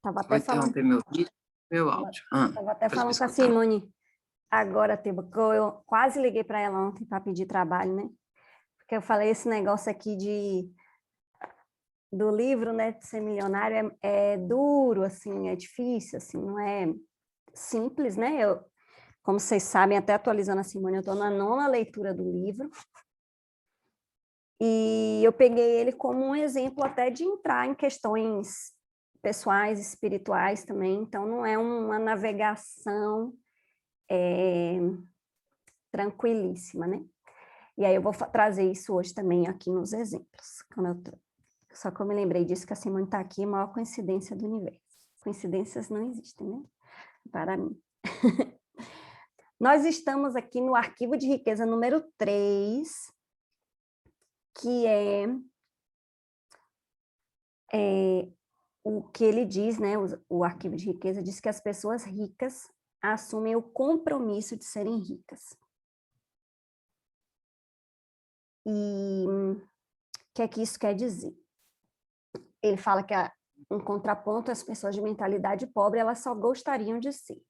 Estava até Vou falando, interromper meu vídeo, meu áudio. tava até Depois eu vou falando com a escutar. Simone agora, Teba, que eu quase liguei para ela ontem para pedir trabalho, né? Porque eu falei esse negócio aqui do livro, né, de ser milionário é duro, assim, é difícil, assim, não é simples, né? Como vocês sabem, até atualizando a Simone, eu estou na 9ª leitura do livro, e eu peguei ele como um exemplo até de entrar em questões pessoais, espirituais também, então não é uma navegação tranquilíssima, né? E aí eu vou trazer isso hoje também aqui nos exemplos. Só que eu me lembrei disso que a Simone está aqui, a maior coincidência do universo. Coincidências não existem, né? Para mim. Nós estamos aqui no arquivo de riqueza número 3, que é o que ele diz, né? O arquivo de riqueza diz que as pessoas ricas assumem o compromisso de serem ricas. E o que é que isso quer dizer? Ele fala que um contraponto às pessoas de mentalidade pobre, elas só gostariam de ser.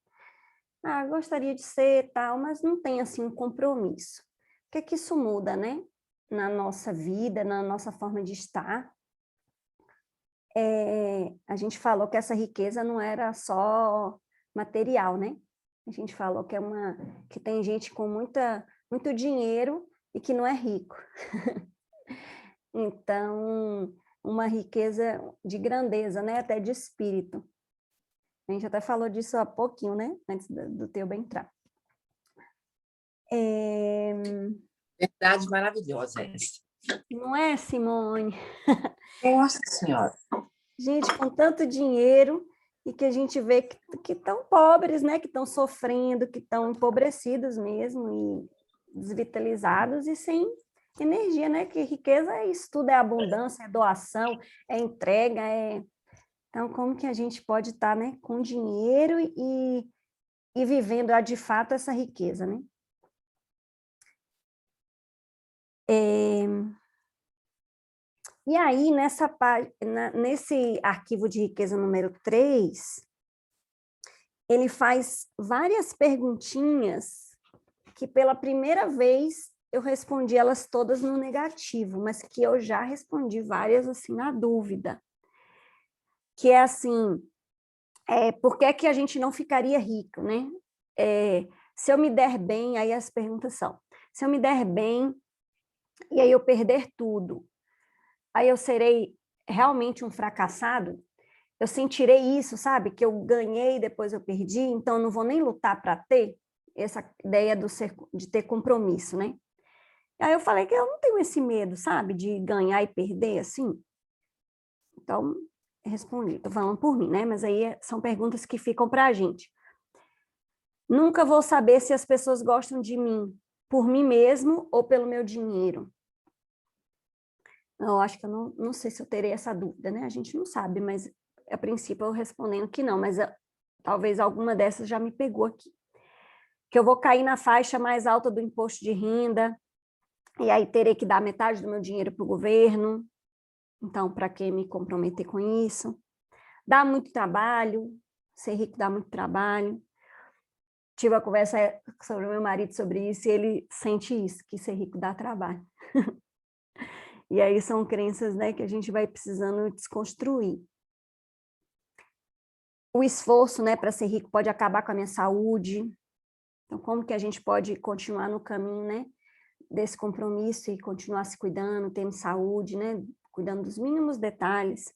Ah, gostaria de ser tal, mas não tem assim um compromisso. O que é que isso muda, né? Na nossa vida, na nossa forma de estar. A gente falou que essa riqueza não era só material, né? A gente falou que tem gente com muito dinheiro e que não é rico. Então, uma riqueza de grandeza, né? Até de espírito. A gente até falou disso há pouquinho, né? Antes do Teuba entrar. Verdade maravilhosa essa. Não é, Simone? Nossa Senhora. Gente com tanto dinheiro e que a gente vê que estão pobres, né? Que estão sofrendo, que estão empobrecidos mesmo e desvitalizados e sem energia, né? Que riqueza é isso tudo, é abundância, é doação, é entrega, Então, como que a gente pode estar, né, com dinheiro e vivendo de fato essa riqueza, né? E aí, nesse arquivo de riqueza número 3, ele faz várias perguntinhas que pela primeira vez eu respondi elas todas no negativo, mas que eu já respondi várias assim na dúvida. Que é assim, por que que a gente não ficaria rico, né? Se eu me der bem, aí as perguntas são, se eu me der bem e aí eu perder tudo, aí eu serei realmente um fracassado? Eu sentirei isso, sabe? Que eu ganhei e depois eu perdi, então eu não vou nem lutar para ter essa ideia de ter compromisso, né? Aí eu falei que eu não tenho esse medo, sabe? De ganhar e perder, assim. Então, respondi. Estou falando por mim, né? Mas aí são perguntas que ficam para a gente. Nunca vou saber se as pessoas gostam de mim por mim mesmo ou pelo meu dinheiro. Eu acho que eu não sei se eu terei essa dúvida, né? A gente não sabe, mas a princípio eu respondendo que não, mas talvez alguma dessas já me pegou aqui. Que eu vou cair na faixa mais alta do imposto de renda, e aí terei que dar metade do meu dinheiro para o governo. Então, para que me comprometer com isso? Dá muito trabalho, ser rico dá muito trabalho. Tive uma conversa sobre o meu marido sobre isso, e ele sente isso, que ser rico dá trabalho. E aí são crenças, né, que a gente vai precisando desconstruir. O esforço, né, para ser rico pode acabar com a minha saúde. Então, como que a gente pode continuar no caminho, né, desse compromisso e continuar se cuidando, tendo saúde, né, cuidando dos mínimos detalhes?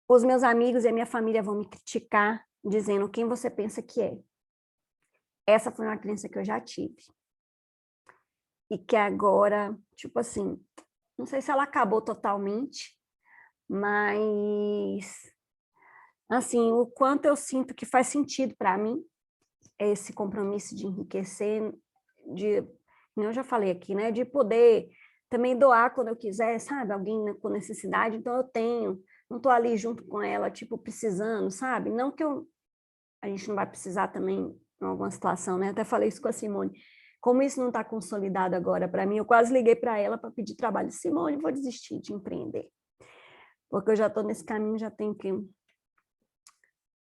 Os meus amigos e a minha família vão me criticar, dizendo quem você pensa que é. Essa foi uma crença que eu já tive. E que agora, tipo assim, não sei se ela acabou totalmente, mas, assim, o quanto eu sinto que faz sentido para mim esse compromisso de enriquecer, como eu já falei aqui, né, de poder também doar quando eu quiser, sabe, alguém com necessidade, então eu tenho, não estou ali junto com ela, tipo, precisando, sabe, não que a gente não vai precisar também em alguma situação, né, até falei isso com a Simone, como isso não está consolidado agora para mim, eu quase liguei para ela para pedir trabalho. Simone, vou desistir de empreender, porque eu já estou nesse caminho, já tenho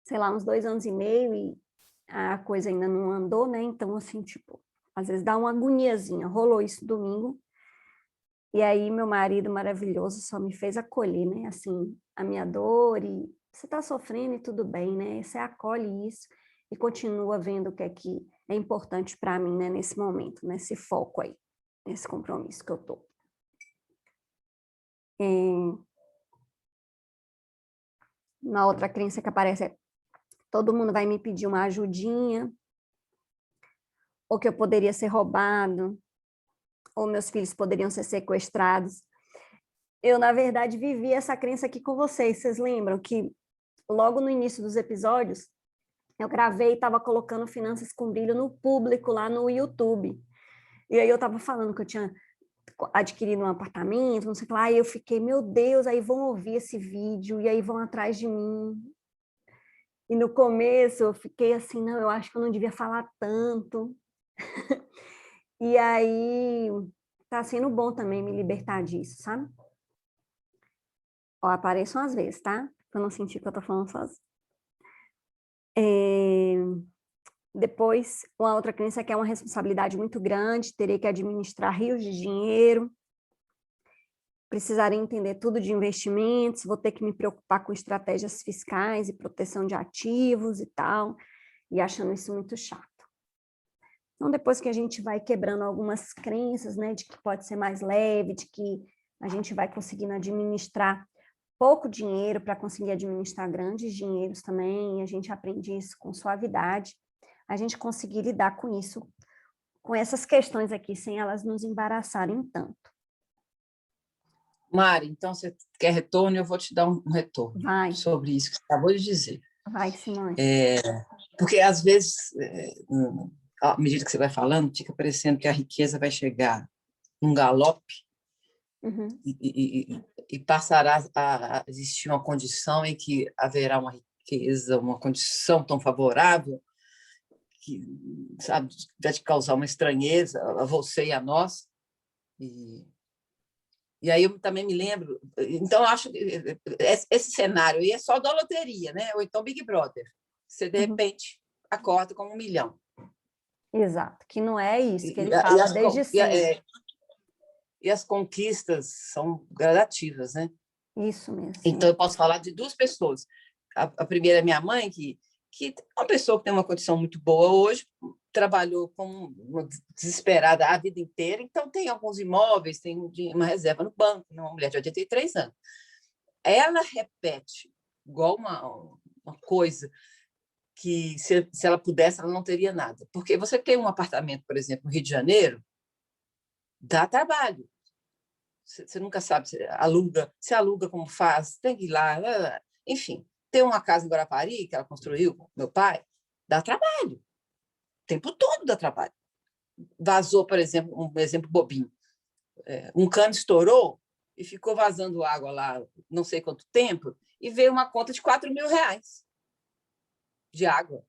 sei lá, uns 2 anos e meio e a coisa ainda não andou, né? Então, assim, tipo, às vezes dá uma agoniazinha. Rolou isso domingo. E aí, meu marido maravilhoso só me fez acolher, né? Assim, a minha dor e você tá sofrendo e tudo bem, né? Você acolhe isso e continua vendo o que é importante para mim, né? Nesse momento, nesse foco aí, nesse compromisso que eu tô. Uma outra crença que aparece é todo mundo vai me pedir uma ajudinha, ou que eu poderia ser roubado, ou meus filhos poderiam ser sequestrados. Eu, na verdade, vivi essa crença aqui com vocês. Vocês lembram que logo no início dos episódios, eu gravei e estava colocando Finanças com Brilho no público lá no YouTube. E aí eu estava falando que eu tinha adquirido um apartamento, não sei o que lá, e eu fiquei, meu Deus, aí vão ouvir esse vídeo, e aí vão atrás de mim. E no começo eu fiquei assim, não, eu acho que eu não devia falar tanto. E aí tá sendo bom também me libertar disso, sabe? Ó, apareçam às vezes, tá? Pra eu não sentir que eu tô falando sozinha. Depois, uma outra crença é que é uma responsabilidade muito grande, terei que administrar rios de dinheiro, precisarei entender tudo de investimentos, vou ter que me preocupar com estratégias fiscais e proteção de ativos e tal, e achando isso muito chato. Então, depois que a gente vai quebrando algumas crenças, né, de que pode ser mais leve, de que a gente vai conseguindo administrar pouco dinheiro para conseguir administrar grandes dinheiros também, e a gente aprende isso com suavidade, a gente conseguir lidar com isso, com essas questões aqui, sem elas nos embaraçarem tanto. Mari, então você quer retorno? Eu vou te dar um retorno sobre isso que você acabou de dizer. Vai, Simone. Porque, às vezes, à medida que você vai falando, fica parecendo que a riqueza vai chegar num galope e passará a existir uma condição em que haverá uma riqueza, uma condição tão favorável que, sabe, vai te causar uma estranheza a você e a nós. E aí eu também me lembro, então eu acho que esse cenário aí é só da loteria, né? Ou então Big Brother. Você, de repente, acorda com 1 milhão. Exato, que não é isso que ele fala desde sempre. E as conquistas são gradativas, né? Isso mesmo. Então, eu posso falar de 2 pessoas. A primeira é minha mãe, que é uma pessoa que tem uma condição muito boa hoje, trabalhou como uma desesperada a vida inteira, então tem alguns imóveis, tem uma reserva no banco, uma mulher de 83 anos. Ela repete igual uma coisa que, se ela pudesse, ela não teria nada. Porque você tem um apartamento, por exemplo, no Rio de Janeiro, dá trabalho. Você nunca sabe se aluga como faz, tem que ir lá, enfim. Tem uma casa em Guarapari, que ela construiu com meu pai, dá trabalho. O tempo todo dá trabalho. Vazou, por exemplo, um exemplo bobinho. Um cano estourou e ficou vazando água lá não sei quanto tempo e veio uma conta de R$4.000 de água.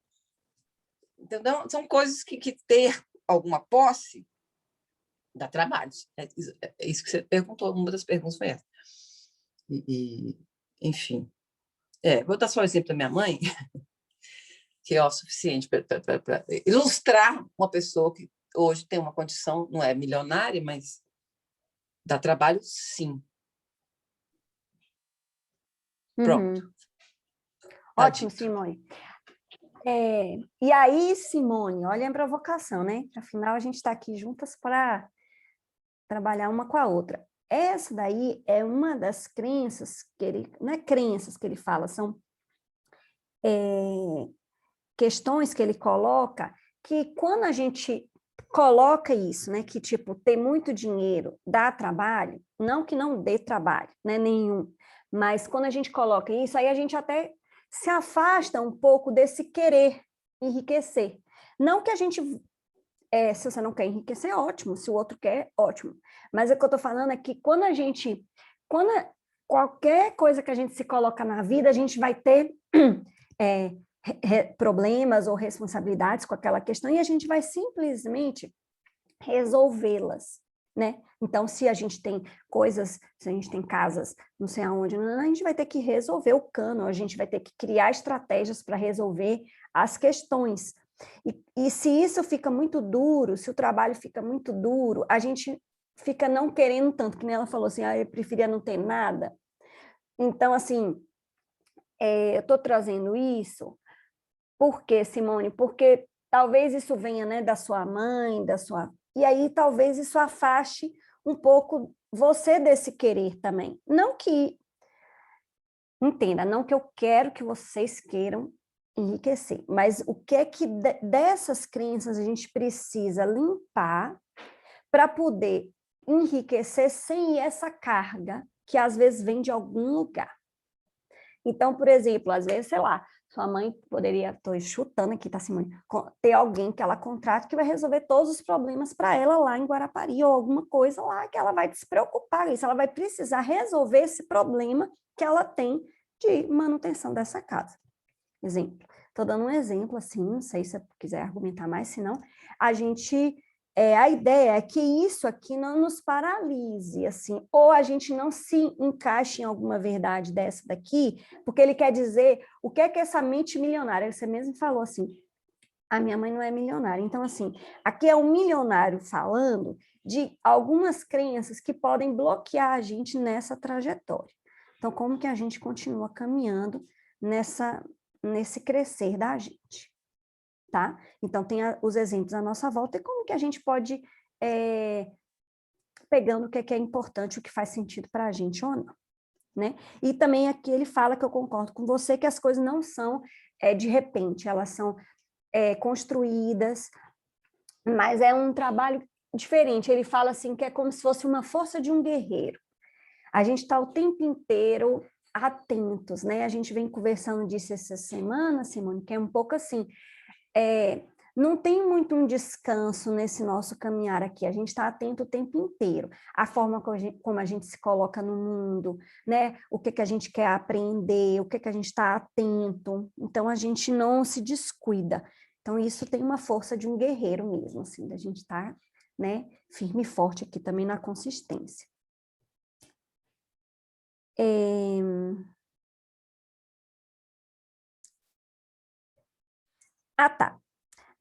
Então, são coisas que ter alguma posse dá trabalho. É isso que você perguntou, uma das perguntas foi essa. Enfim. Vou dar só o exemplo da minha mãe, que é o suficiente para ilustrar uma pessoa que hoje tem uma condição, não é milionária, mas dá trabalho, sim. Pronto. Ótimo, Simone. E aí, Simone, olha a provocação, né? Afinal, a gente está aqui juntas para trabalhar uma com a outra. Essa daí é uma das crenças que ele... Não é crenças que ele fala, são questões que ele coloca que quando a gente coloca isso, né? Que, tipo, ter muito dinheiro dá trabalho, não que não dê trabalho, né? Nenhum. Mas quando a gente coloca isso, aí a gente até se afasta um pouco desse querer enriquecer. Não que a gente... se você não quer enriquecer, ótimo. Se o outro quer, ótimo. Mas o que eu estou falando é que quando qualquer coisa que a gente se coloca na vida, a gente vai ter problemas ou responsabilidades com aquela questão e a gente vai simplesmente resolvê-las. né? Então, se a gente tem coisas, se a gente tem casas, não sei aonde, a gente vai ter que resolver o cano, a gente vai ter que criar estratégias para resolver as questões. E se isso fica muito duro, se o trabalho fica muito duro, a gente fica não querendo tanto, que nem ela falou assim, eu preferia não ter nada. Então, assim, eu estou trazendo isso, por quê, Simone? Porque talvez isso venha, né, da sua mãe, e aí talvez isso afaste um pouco você desse querer também. Não que, entenda, não que eu quero que vocês queiram enriquecer, mas o que é que dessas crenças a gente precisa limpar para poder enriquecer sem essa carga que às vezes vem de algum lugar. Então, por exemplo, às vezes, sei lá, sua mãe poderia, estou chutando aqui, tá, Simone? Ter alguém que ela contrata que vai resolver todos os problemas para ela lá em Guarapari, ou alguma coisa lá que ela vai se preocupar com isso, ela vai precisar resolver esse problema que ela tem de manutenção dessa casa. Exemplo. Estou dando um exemplo assim, não sei se você quiser argumentar mais, senão a gente... a ideia é que isso aqui não nos paralise, assim, ou a gente não se encaixe em alguma verdade dessa daqui, porque ele quer dizer o que é essa mente milionária. Você mesmo falou assim, a minha mãe não é milionária. Então, assim, aqui é um milionário falando de algumas crenças que podem bloquear a gente nessa trajetória. Então, como que a gente continua caminhando nesse crescer da gente? Tá? Então, tem os exemplos à nossa volta e como que a gente pode, pegando o que é importante, o que faz sentido para a gente ou não, né? E também aqui ele fala, que eu concordo com você, que as coisas não são de repente, elas são construídas, mas é um trabalho diferente. Ele fala assim, que é como se fosse uma força de um guerreiro. A gente está o tempo inteiro atentos, né? A gente vem conversando disso essa semana, Simone, que é um pouco assim, não tem muito um descanso nesse nosso caminhar aqui, a gente está atento o tempo inteiro, a forma como a gente se coloca no mundo, né? O que a gente quer aprender, o que a gente está atento, então a gente não se descuida. Então isso tem uma força de um guerreiro mesmo, assim, da gente estar, né, firme e forte aqui também na consistência. Ah, tá.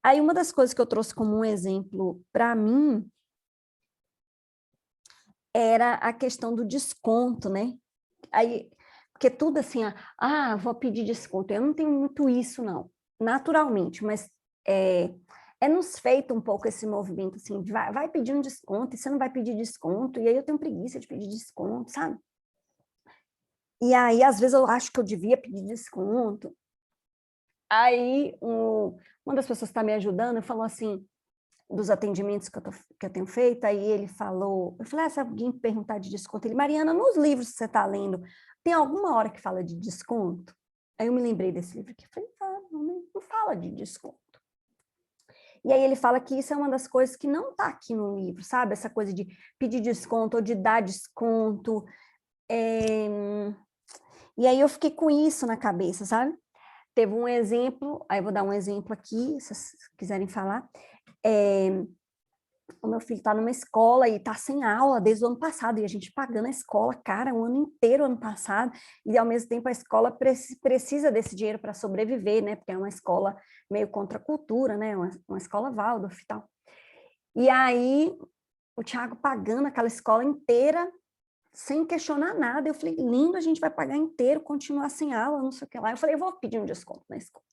Aí uma das coisas que eu trouxe como um exemplo para mim era a questão do desconto, né? Aí, porque tudo assim, vou pedir desconto. Eu não tenho muito isso, não, naturalmente, mas é nos feito um pouco esse movimento, assim, de vai pedir um desconto, e você não vai pedir desconto, e aí eu tenho preguiça de pedir desconto, sabe? E aí, às vezes, eu acho que eu devia pedir desconto. Aí, uma das pessoas que está me ajudando falou assim, dos atendimentos que eu tenho feito, aí ele falou, eu falei, se alguém perguntar de desconto, ele, Mariana, nos livros que você está lendo, tem alguma hora que fala de desconto? Aí eu me lembrei desse livro aqui, eu falei, não fala de desconto. E aí ele fala que isso é uma das coisas que não está aqui no livro, sabe? Essa coisa de pedir desconto ou de dar desconto. E aí eu fiquei com isso na cabeça, sabe? Teve um exemplo, aí eu vou dar um exemplo aqui, se vocês quiserem falar. O meu filho está numa escola e está sem aula desde o ano passado, e a gente pagando a escola, cara, o ano inteiro, ano passado, e ao mesmo tempo a escola precisa desse dinheiro para sobreviver, né, porque é uma escola meio contra a cultura, né, uma escola Waldorf e tal. E aí, o Thiago pagando aquela escola inteira, sem questionar nada, eu falei, lindo, a gente vai pagar inteiro, continuar sem aula, não sei o que lá. Eu falei, eu vou pedir um desconto na escola.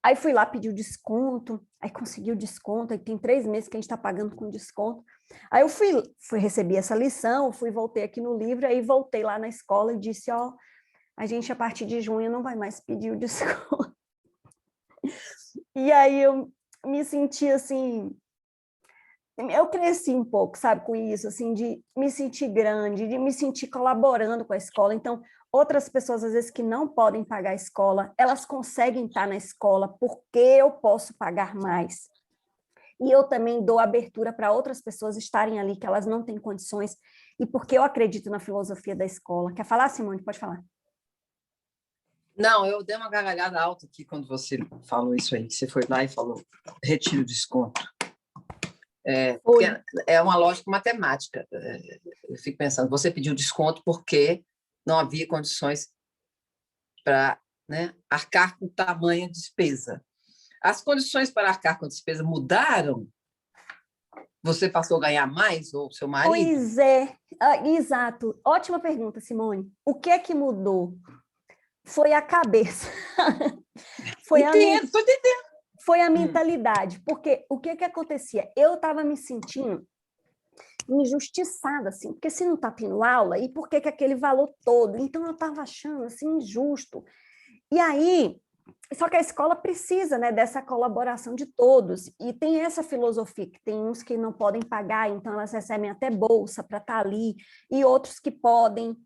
Aí fui lá pedir o desconto, aí consegui o desconto, aí tem 3 meses que a gente está pagando com desconto. Aí eu fui receber essa lição, voltei aqui no livro, aí voltei lá na escola e disse, a gente a partir de junho não vai mais pedir o desconto. E aí eu me senti assim, eu cresci um pouco, sabe, com isso, assim, de me sentir grande, de me sentir colaborando com a escola. Então, outras pessoas, às vezes, que não podem pagar a escola, elas conseguem estar na escola porque eu posso pagar mais. E eu também dou abertura para outras pessoas estarem ali, que elas não têm condições, e porque eu acredito na filosofia da escola. Quer falar, Simone? Pode falar. Não, eu dei uma gargalhada alta aqui quando você falou isso aí. Você foi lá e falou, retiro o desconto. Porque é uma lógica matemática. Eu fico pensando, você pediu desconto porque não havia condições para, né, arcar com tamanha despesa. As condições para arcar com a despesa mudaram? Você passou a ganhar mais, ou seu marido? Pois é, exato. Ótima pergunta, Simone. O que é que mudou? Foi a cabeça. Estou entendendo. Foi a mentalidade. Porque o que acontecia? Eu estava me sentindo injustiçada, assim, porque se não está tendo aula, e por que aquele valor todo? Então, eu estava achando, assim, injusto. E aí, só que a escola precisa, né, dessa colaboração de todos, e tem essa filosofia, que tem uns que não podem pagar, então elas recebem até bolsa para estar ali, e outros que podem.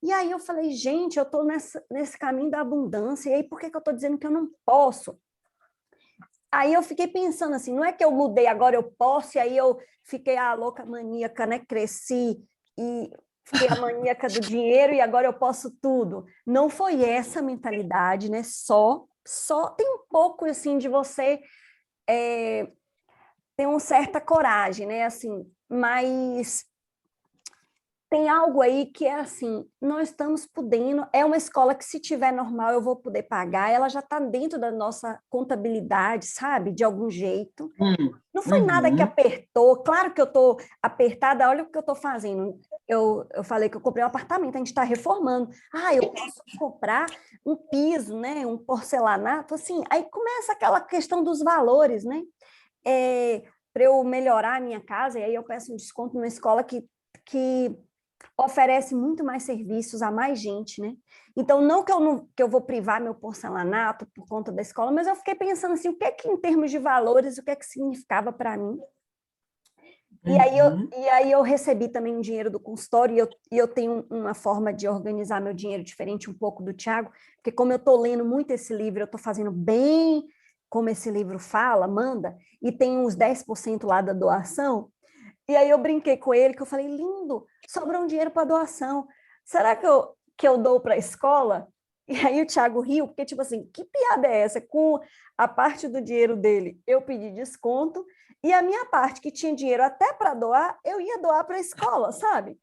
E aí eu falei, gente, eu estou nesse caminho da abundância, e aí por que eu estou dizendo que eu não posso? Aí eu fiquei pensando assim, não é que eu mudei, agora eu posso, e aí eu fiquei a louca maníaca, né? Cresci e fiquei a maníaca do dinheiro e agora eu posso tudo. Não foi essa a mentalidade, né? Só tem um pouco assim de você ter uma certa coragem, né? Assim, mas tem algo aí que é assim, nós estamos podendo, é uma escola que se tiver normal eu vou poder pagar, ela já está dentro da nossa contabilidade, sabe? De algum jeito. Não foi nada que apertou, claro que eu estou apertada, olha o que eu estou fazendo. Eu falei que eu comprei um apartamento, a gente está reformando. Eu posso comprar um piso, né? Um porcelanato, assim, aí começa aquela questão dos valores, né? Para eu melhorar a minha casa, e aí eu peço um desconto numa escola que oferece muito mais serviços a mais gente, né? Então, não que eu vou privar meu porcelanato por conta da escola, mas eu fiquei pensando assim, o que é que, em termos de valores, o que é que significava para mim? E aí eu recebi também um dinheiro do consultório, e eu tenho uma forma de organizar meu dinheiro diferente um pouco do Tiago, porque como eu estou lendo muito esse livro, eu estou fazendo bem como esse livro fala, manda, e tem uns 10% lá da doação. E aí eu brinquei com ele, que eu falei, lindo, sobrou um dinheiro para doação. Será que eu dou para a escola? E aí o Thiago riu, porque tipo assim, que piada é essa? Com a parte do dinheiro dele, eu pedi desconto, e a minha parte, que tinha dinheiro até para doar, eu ia doar para a escola, sabe?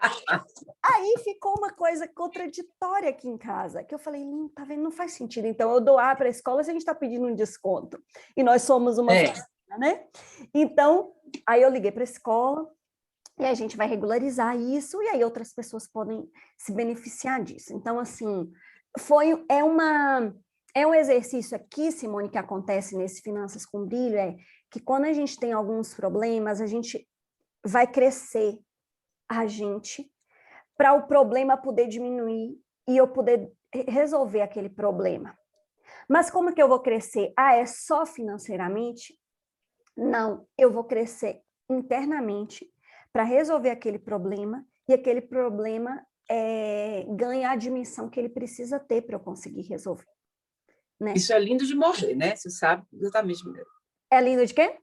Aí ficou uma coisa contraditória aqui em casa, que eu falei, tá vendo, não faz sentido. Então, eu doar para a escola se a gente está pedindo um desconto. E nós somos uma família, né? Então, aí eu liguei para a escola, e a gente vai regularizar isso, e aí outras pessoas podem se beneficiar disso. Então, assim, é um exercício aqui, Simone, que acontece nesse Finanças com Brilho, que quando a gente tem alguns problemas, a gente vai crescer a gente para o problema poder diminuir e eu poder resolver aquele problema. Mas como que eu vou crescer? É só financeiramente? Não, eu vou crescer internamente para resolver aquele problema, e aquele problema ganha a dimensão que ele precisa ter para eu conseguir resolver. Né? Isso é lindo de morrer, né? Você sabe exatamente. É lindo de quê?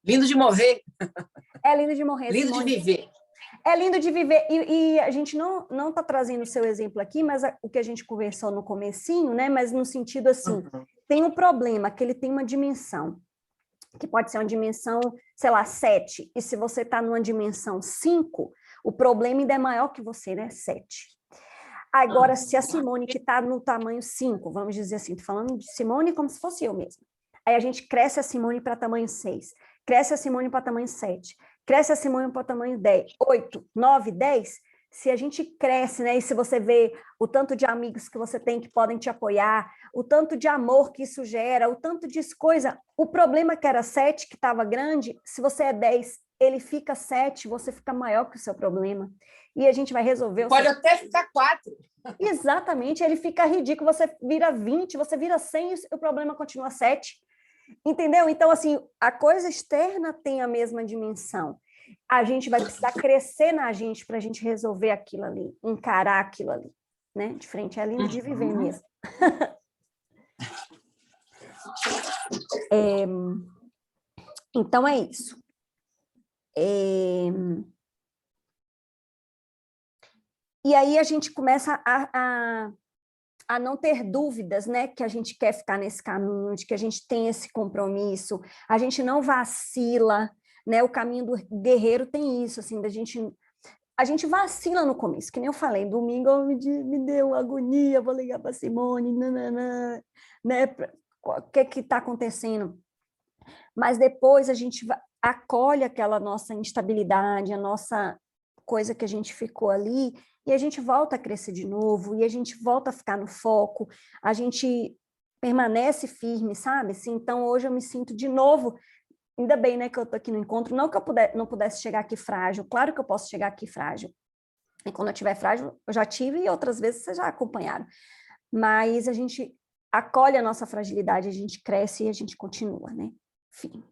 Lindo de morrer. É lindo de morrer, lindo Simone. de viver. É lindo de viver, e a gente não está trazendo o seu exemplo aqui, mas o que a gente conversou no comecinho, né? Mas no sentido assim, tem um problema, que ele tem uma dimensão, que pode ser uma dimensão, sei lá, 7, e se você está numa dimensão 5, o problema ainda é maior que você, né? 7. Agora, se a Simone, que está no tamanho 5, vamos dizer assim, estou falando de Simone como se fosse eu mesma, aí a gente cresce a Simone para tamanho 6, cresce a Simone para tamanho 7, cresce a Simone para tamanho 10, 8, 9, 10, se a gente cresce, né, e se você vê o tanto de amigos que você tem que podem te apoiar, o tanto de amor que isso gera, o tanto de coisa, o problema que era 7, que estava grande, se você é 10, ele fica 7, você fica maior que o seu problema. E a gente vai resolver... Pode até ficar 4. Exatamente, ele fica ridículo, você vira 20, você vira 100 e o problema continua 7. Entendeu? Então, assim, a coisa externa tem a mesma dimensão. A gente vai precisar crescer na gente para a gente resolver aquilo ali, encarar aquilo ali, né? De frente, é lindo de viver mesmo. Então, é isso. E aí a gente começa a não ter dúvidas, né, que a gente quer ficar nesse caminho, de que a gente tem esse compromisso, a gente não vacila, né? O caminho do guerreiro tem isso, assim, a gente vacila no começo, que nem eu falei, domingo me deu agonia, vou ligar para Simone, nananã, né? O que está acontecendo? Mas depois a gente acolhe aquela nossa instabilidade, a nossa coisa que a gente ficou ali, e a gente volta a crescer de novo, e a gente volta a ficar no foco, a gente permanece firme, sabe? Assim, então, hoje eu me sinto de novo, ainda bem, né, que eu estou aqui no encontro, não que eu não pudesse chegar aqui frágil, claro que eu posso chegar aqui frágil, e quando eu estiver frágil, eu já tive, e outras vezes vocês já acompanharam, mas a gente acolhe a nossa fragilidade, a gente cresce e a gente continua, né? Enfim.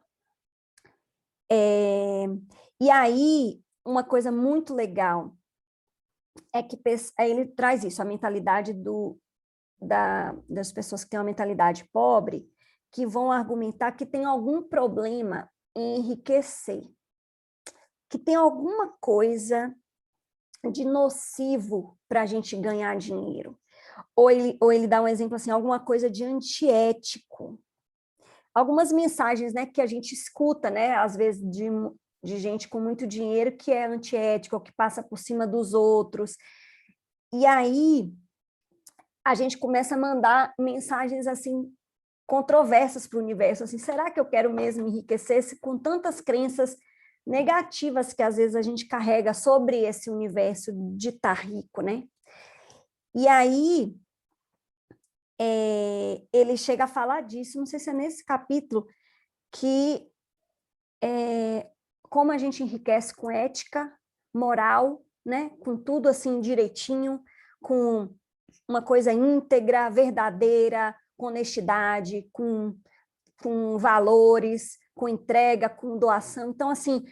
E aí, uma coisa muito legal é que ele traz isso, a mentalidade das pessoas que têm uma mentalidade pobre, que vão argumentar que tem algum problema em enriquecer, que tem alguma coisa de nocivo para a gente ganhar dinheiro. Ou ele dá um exemplo assim, alguma coisa de antiético. Algumas mensagens, né, que a gente escuta, né, às vezes de gente com muito dinheiro que é antiético, que passa por cima dos outros. E aí a gente começa a mandar mensagens assim controversas para o universo, assim, será que eu quero mesmo enriquecer com tantas crenças negativas que às vezes a gente carrega sobre esse universo de estar rico, né? E aí ele chega a falar disso, não sei se é nesse capítulo, que como a gente enriquece com ética, moral, né? Com tudo assim direitinho, com uma coisa íntegra, verdadeira, com honestidade, com valores, com entrega, com doação. Então, assim,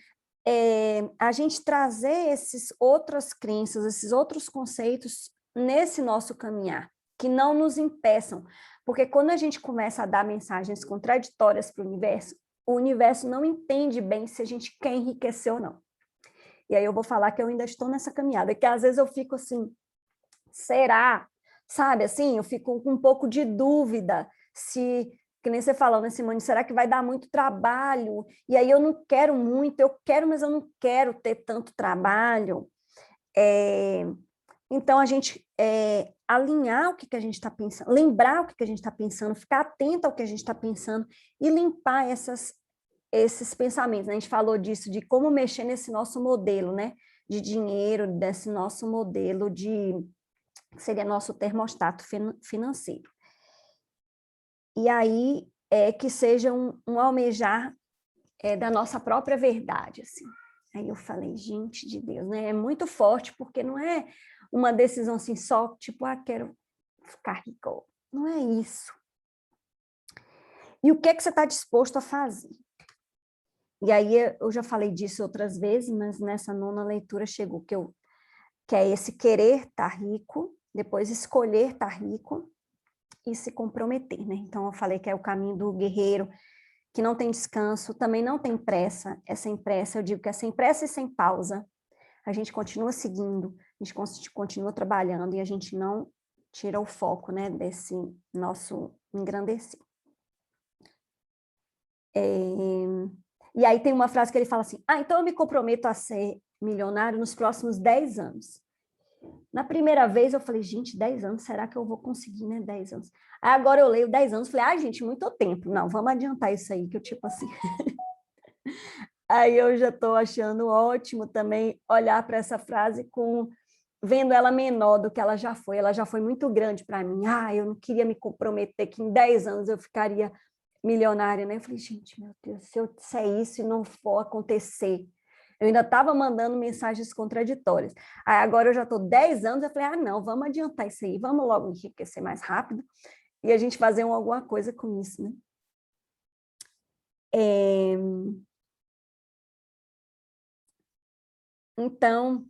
a gente trazer essas outras crenças, esses outros conceitos nesse nosso caminhar, que não nos impeçam. Porque quando a gente começa a dar mensagens contraditórias para o universo não entende bem se a gente quer enriquecer ou não. E aí eu vou falar que eu ainda estou nessa caminhada, que às vezes eu fico assim, será? Sabe, assim, eu fico com um pouco de dúvida se, que nem você falou, né, Simone, será que vai dar muito trabalho? E aí eu não quero muito, eu quero, mas eu não quero ter tanto trabalho. Então, a gente alinhar o que a gente está pensando, lembrar o que a gente está pensando, ficar atento ao que a gente está pensando e limpar esses pensamentos. A gente falou disso, de como mexer nesse nosso modelo, né, de dinheiro, desse nosso modelo que seria nosso termostato financeiro. E aí que seja um almejar da nossa própria verdade, assim. Aí eu falei, gente de Deus, né? É muito forte, porque não é uma decisão assim só, tipo, quero ficar rico. Não é isso. E o que é que você está disposto a fazer? E aí eu já falei disso outras vezes, mas nessa nona leitura chegou que é esse querer estar rico, depois escolher estar rico e se comprometer, né? Então eu falei que é o caminho do guerreiro, que não tem descanso, também não tem pressa, é sem pressa, eu digo que é sem pressa e sem pausa, a gente continua seguindo, a gente continua trabalhando e a gente não tira o foco, né, desse nosso engrandecer. E aí tem uma frase que ele fala assim, então eu me comprometo a ser milionário nos próximos 10 anos. Na primeira vez eu falei, gente, 10 anos, será que eu vou conseguir, né, 10 anos? Aí agora eu leio 10 anos, falei, gente, muito tempo. Não, vamos adiantar isso aí, que eu tipo assim... Aí eu já estou achando ótimo também olhar para essa frase vendo ela menor do que ela já foi muito grande para mim. Eu não queria me comprometer que em 10 anos eu ficaria milionária, né? Eu falei, gente, meu Deus, se eu disser isso e não for acontecer... Eu ainda estava mandando mensagens contraditórias. Aí agora eu já estou 10 anos, eu falei, não, vamos adiantar isso aí, vamos logo enriquecer mais rápido e a gente fazer alguma coisa com isso, né? Então,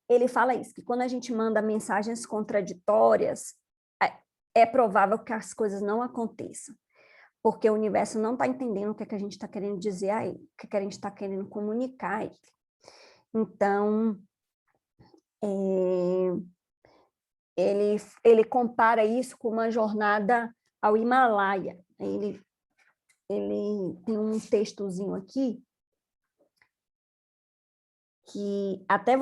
ele fala isso, que quando a gente manda mensagens contraditórias, é provável que as coisas não aconteçam, porque o universo não está entendendo o que a gente está querendo dizer a ele, o que a gente está querendo comunicar a ele. Então, ele compara isso com uma jornada ao Himalaia. Ele tem um textozinho aqui que até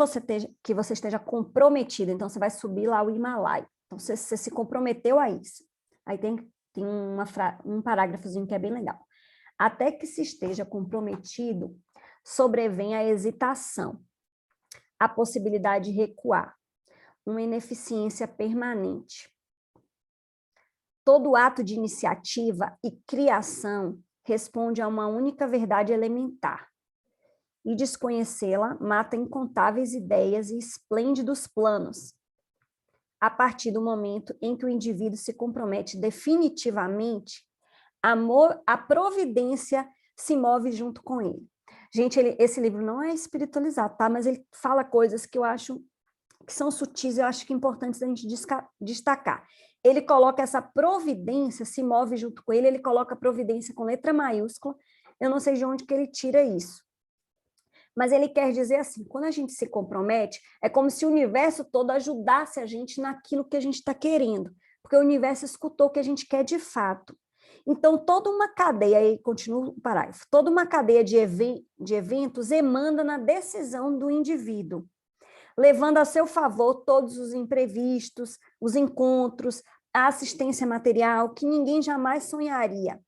que você esteja comprometido, então você vai subir lá o Himalaia. Então, você se comprometeu a isso. Aí tem um parágrafozinho que é bem legal. Até que se esteja comprometido, sobrevém a hesitação, a possibilidade de recuar, uma ineficiência permanente. Todo ato de iniciativa e criação responde a uma única verdade elementar, e desconhecê-la mata incontáveis ideias e esplêndidos planos. A partir do momento em que o indivíduo se compromete definitivamente, a providência se move junto com ele. Gente, esse livro não é espiritualizado, tá? Mas ele fala coisas que eu acho que são sutis, eu acho que é importante a gente destacar. Ele coloca essa providência, se move junto com ele, ele coloca providência com letra maiúscula, eu não sei de onde que ele tira isso. Mas ele quer dizer assim, quando a gente se compromete, é como se o universo todo ajudasse a gente naquilo que a gente está querendo, porque o universo escutou o que a gente quer de fato. Então, toda uma cadeia, aí continua o parágrafo, toda uma cadeia de eventos emana na decisão do indivíduo, levando a seu favor todos os imprevistos, os encontros, a assistência material, que ninguém jamais sonharia.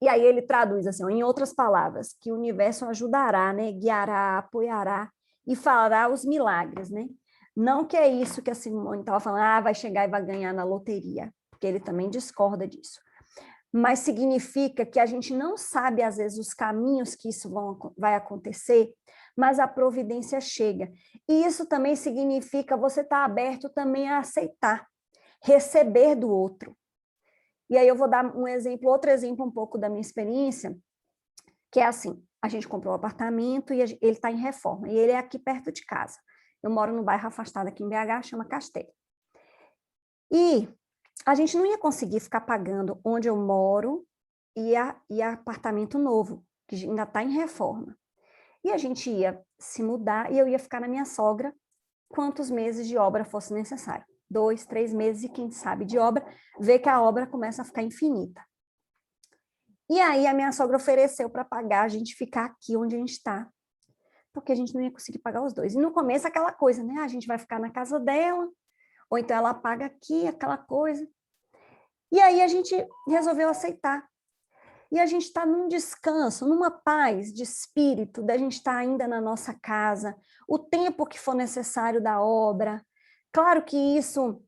E aí ele traduz assim, em outras palavras, que o universo ajudará, né, guiará, apoiará e fará os milagres, né? Não que é isso que a Simone estava falando, vai chegar e vai ganhar na loteria, porque ele também discorda disso. Mas significa que a gente não sabe, às vezes, os caminhos que isso vai acontecer, mas a providência chega. E isso também significa você estar aberto também a aceitar, receber do outro. E aí eu vou dar outro exemplo um pouco da minha experiência, que é assim, a gente comprou um apartamento e ele está em reforma, e ele é aqui perto de casa. Eu moro num bairro afastado aqui em BH, chama Castelo. E a gente não ia conseguir ficar pagando onde eu moro e apartamento novo, que ainda está em reforma. E a gente ia se mudar e eu ia ficar na minha sogra quantos meses de obra fosse necessário. 2, 3 meses e quem sabe de obra, ver que a obra começa a ficar infinita. E aí a minha sogra ofereceu para pagar a gente ficar aqui onde a gente está, porque a gente não ia conseguir pagar os dois. E no começo aquela coisa, né? A gente vai ficar na casa dela, ou então ela paga aqui, aquela coisa. E aí a gente resolveu aceitar. E a gente está num descanso, numa paz de espírito, da gente estar ainda na nossa casa, o tempo que for necessário da obra. Claro que isso,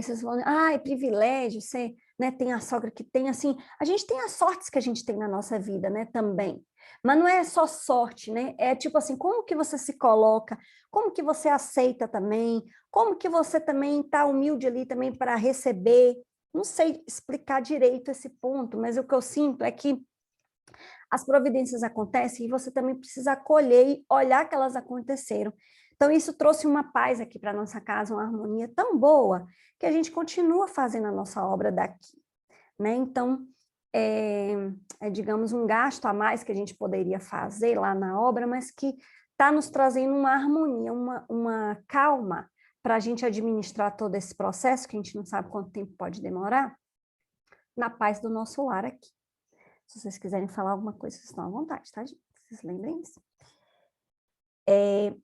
vocês falam, é privilégio, você, né, tem a sogra que tem, assim, a gente tem as sortes que a gente tem na nossa vida, né, também. Mas não é só sorte, né? É tipo assim, como que você se coloca, como que você aceita também, como que você também está humilde ali também para receber. Não sei explicar direito esse ponto, mas o que eu sinto é que as providências acontecem e você também precisa acolher e olhar que elas aconteceram. Então, isso trouxe uma paz aqui para a nossa casa, uma harmonia tão boa, que a gente continua fazendo a nossa obra daqui, né? Então, digamos, um gasto a mais que a gente poderia fazer lá na obra, mas que está nos trazendo uma harmonia, uma calma para a gente administrar todo esse processo, que a gente não sabe quanto tempo pode demorar, na paz do nosso lar aqui. Se vocês quiserem falar alguma coisa, vocês estão à vontade, tá, gente? Vocês lembrem isso.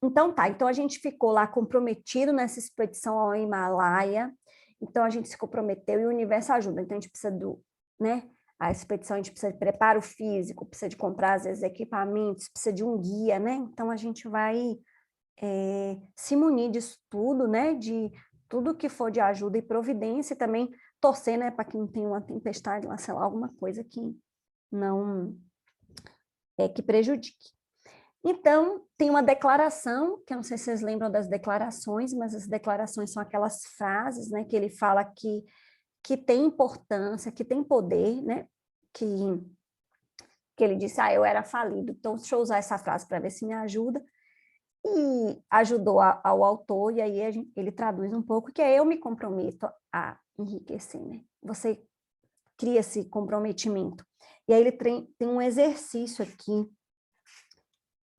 Então a gente ficou lá comprometido nessa expedição ao Himalaia, então a gente se comprometeu e o universo ajuda, então a gente precisa né, a expedição a gente precisa de preparo físico, precisa de comprar, às vezes, equipamentos, precisa de um guia, né, então a gente vai se munir disso tudo, né, de tudo que for de ajuda e providência, e também torcer, né, para que não tenha uma tempestade lá, sei lá, alguma coisa que não que prejudique. Então, tem uma declaração, que eu não sei se vocês lembram das declarações, mas as declarações são aquelas frases, né, que ele fala que tem importância, que tem poder, né, que ele disse, eu era falido, então deixa eu usar essa frase para ver se me ajuda, e ajudou ao autor, e aí ele traduz um pouco, que é eu me comprometo a enriquecer, né, você cria esse comprometimento. E aí ele tem um exercício aqui,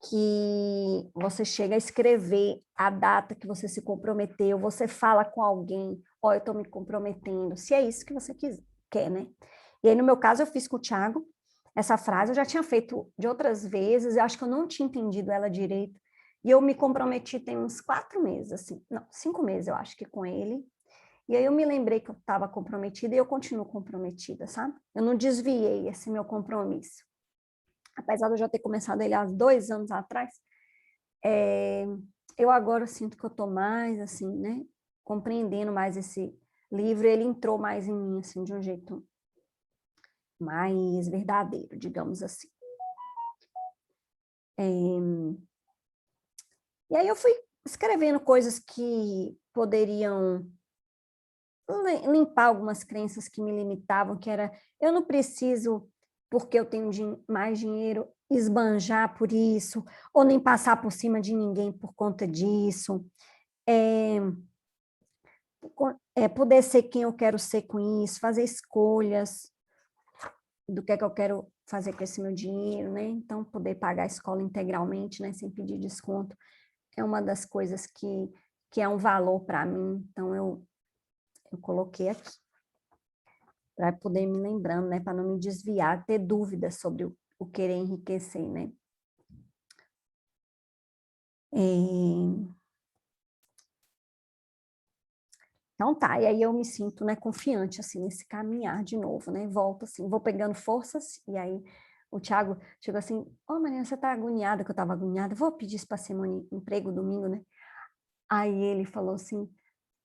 que você chega a escrever a data que você se comprometeu, você fala com alguém, eu estou me comprometendo, se é isso que você quer, né? E aí, no meu caso, eu fiz com o Thiago, essa frase, eu já tinha feito de outras vezes, eu acho que eu não tinha entendido ela direito, e eu me comprometi tem uns 4 meses, assim, não, 5 meses, eu acho que com ele, e aí eu me lembrei que eu estava comprometida, e eu continuo comprometida, sabe? Eu não desviei esse meu compromisso. Apesar de eu já ter começado ele há 2 anos atrás, eu agora sinto que eu estou mais, assim, né, compreendendo mais esse livro, ele entrou mais em mim, assim, de um jeito mais verdadeiro, digamos assim. E aí eu fui escrevendo coisas que poderiam limpar algumas crenças que me limitavam, que era, eu não preciso, porque eu tenho mais dinheiro, esbanjar por isso, ou nem passar por cima de ninguém por conta disso. Poder ser quem eu quero ser com isso, fazer escolhas do que é que eu quero fazer com esse meu dinheiro, né? Então, poder pagar a escola integralmente, né, sem pedir desconto, é uma das coisas que é um valor para mim. Então, eu coloquei aqui, para poder me lembrando, né, para não me desviar, ter dúvidas sobre o querer enriquecer, né? Então tá, e aí eu me sinto, né, confiante, assim, nesse caminhar de novo, né, volto assim, vou pegando forças, e aí o Thiago chegou assim, Mariana, você tá agoniada, que eu tava agoniada, vou pedir isso pra Simone emprego domingo, né? Aí ele falou assim,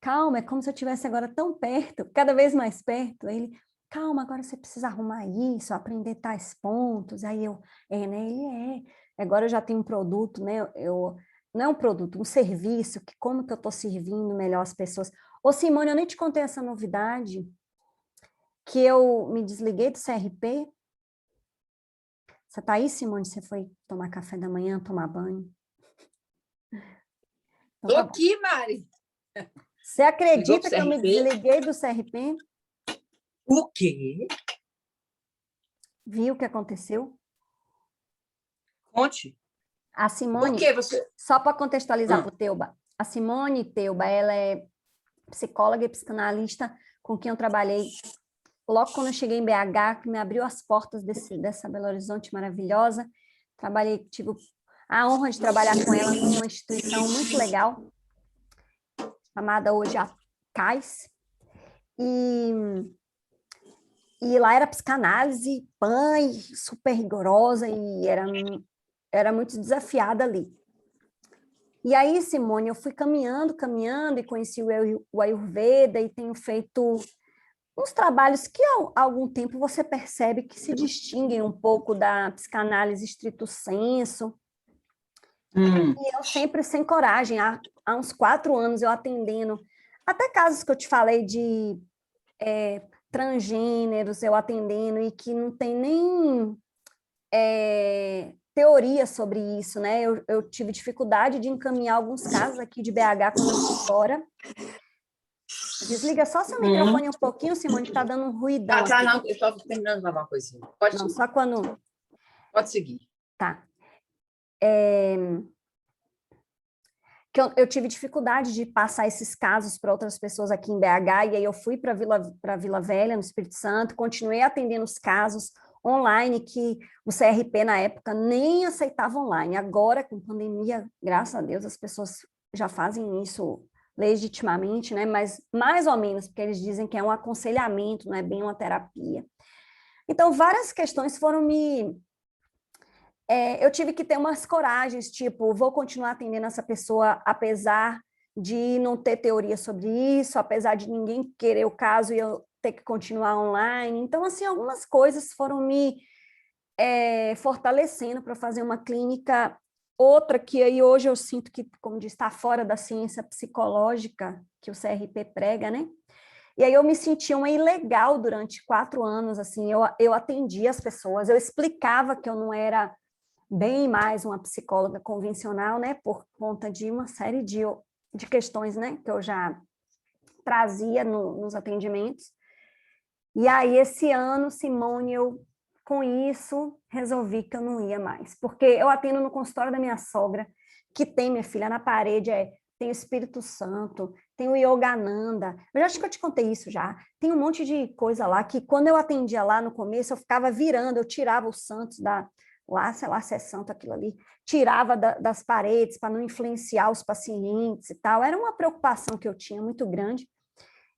calma, é como se eu estivesse agora tão perto, cada vez mais perto, aí ele, calma, agora você precisa arrumar isso, aprender tais pontos, aí eu, né, ele agora eu já tenho um produto, né, não é um produto, um serviço, que como que eu tô servindo melhor as pessoas. Ô Simone, eu nem te contei essa novidade, que eu me desliguei do CRP. Você tá aí, Simone? Você foi tomar café da manhã, tomar banho? Então, Tô tá bom. aqui, Mari. Você acredita Ligou pro que eu me CRP? desliguei do CRP? O quê? Viu o que aconteceu? Conte. A Por Simone, que você... só para contextualizar para Ah, o Teuba, a Simone Teuba, ela é psicóloga e psicanalista com quem eu trabalhei logo quando eu cheguei em BH, que me abriu as portas dessa Belo Horizonte maravilhosa. Tive a honra de trabalhar com ela numa instituição muito legal, chamada hoje a CAIS, e lá era psicanálise, PAN, super rigorosa, e era muito desafiada ali. E aí, Simone, eu fui caminhando, e conheci o Ayurveda, e tenho feito uns trabalhos que há algum tempo você percebe que se distinguem um pouco da psicanálise estrito sensu, e eu sempre sem coragem, há uns 4 anos eu atendendo, até casos que eu te falei de transgêneros, eu atendendo, e que não tem nem teoria sobre isso, né? Eu tive dificuldade de encaminhar alguns casos aqui de BH quando eu fui fora. Desliga só seu microfone um pouquinho, Simone, que tá dando um ruidão aqui. não, eu estava terminando de lavar uma coisinha. Pode Não, seguir. só quando... Pode seguir. Tá. Que eu tive dificuldade de passar esses casos para outras pessoas aqui em BH, e aí eu fui para Vila Velha, no Espírito Santo, continuei atendendo os casos online, que o CRP na época nem aceitava online. Agora, com pandemia, graças a Deus, as pessoas já fazem isso legitimamente, né? Mas mais ou menos, porque eles dizem que é um aconselhamento, não é bem uma terapia. Então, várias questões foram eu tive que ter umas coragens, tipo, vou continuar atendendo essa pessoa apesar de não ter teoria sobre isso, apesar de ninguém querer o caso e eu ter que continuar online. Então, assim, algumas coisas foram me fortalecendo para fazer uma clínica. Outra que aí hoje eu sinto que, como diz, está fora da ciência psicológica que o CRP prega, né? E aí eu me sentia uma ilegal durante 4 anos, assim, eu atendia as pessoas, eu explicava que eu não era bem mais uma psicóloga convencional, né, por conta de uma série de questões, né, que eu já trazia nos atendimentos. E aí, esse ano, Simone, eu, com isso, resolvi que eu não ia mais, porque eu atendo no consultório da minha sogra, que tem, minha filha, na parede, tem o Espírito Santo, tem o Yogananda. Eu acho que eu te contei isso já. Tem um monte de coisa lá que quando eu atendia lá no começo, eu ficava virando, eu tirava os santos lá, sei lá se é santo aquilo ali, tirava das paredes para não influenciar os pacientes e tal. Era uma preocupação que eu tinha muito grande.